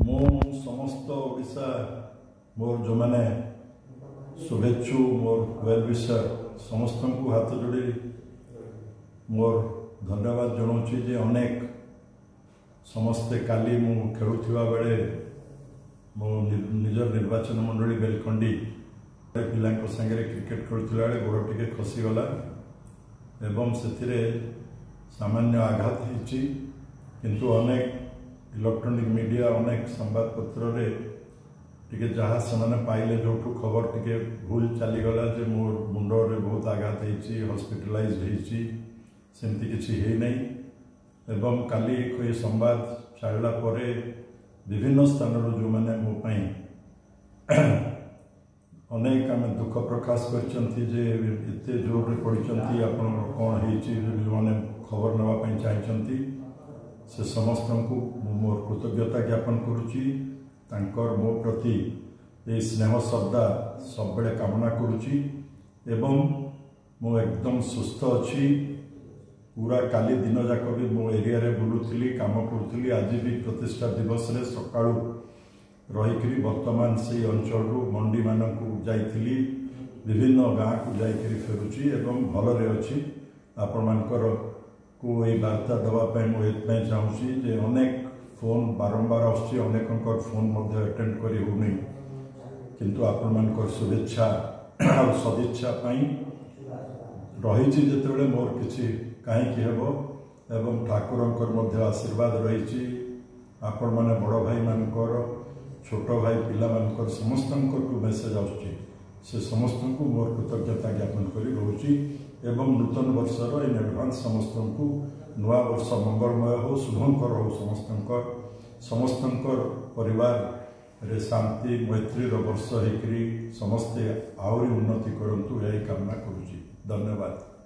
मु समस्त ओडिशा मोर जो मैंने शुभेच्छु मोर वेल विशर समस्त को हाथ जोड़ी मोर धन्यवाद जनाऊँगी जे अनेक समस्ते काली मु खेलुवा बेले मो निजर निर्वाचन मंडली बेलखंडी पिला सागर क्रिकेट खेलुला बेले गोड़ टिके खसीगला एवं से सामान्य आघात होती किंतु अनेक इलेक्ट्रॉनिक मीडिया अनेक संवादपत्र टिके जहाँ से पाइले जो खबर टिके भूल चलीगला जे मोर मुंडरे बहुत आघात होती हॉस्पिटलाइज होती सेमती किसी है नहीं एवं काली ये संवाद छाड़ा पर विभिन्न स्थान जो मैंने मोपाई अनेक आम दुख प्रकाश करते जोर पढ़ी आप कौन होने खबर नापी चाहती से समस्त को मोर कृतज्ञता ज्ञापन करुच्ची मो प्रति ये स्नेह श्रद्धा सब बड़े कामना करुच्ची एवं मो एकदम सुस्थ अच्छी पूरा काली दिन जाक भी मो एरिया रे बुलूली काम करूली आज भी प्रतिष्ठा दिवस रे सकाळू रही वर्तमान से अंचल मंडी मानक जाइली विभिन्न गाँ को जाकरी फेरुची एवं भलरे अच्छी आपण मानकर को ये वार्ता देवाई मुझे चाहूँगी जे अनेक फोन बारंबार आसुच्ची अनेक फोन अटेंड करी होनी किंतु आपण मानकर शुभेच्छा और सदिच्छा रही जिते मोर किसी कहीं एवं ठाकुर आशीर्वाद रही आपण मैंने बड़ भाई मानकर छोट भाई पिला मानकर समस्त को मेसेज आसुच्ची समस्त को मोर कृतज्ञता ज्ञापन कर रोची एवं नूतन वर्षर इन एडवांस समस्त को नुआ वर्ष मंगलमय हो शुभंकर हो समस्त परिवार रे शांति मैत्री वर्ष होकर समस्ते आहरी उन्नति करूँ यही कामना करुच्ची। धन्यवाद।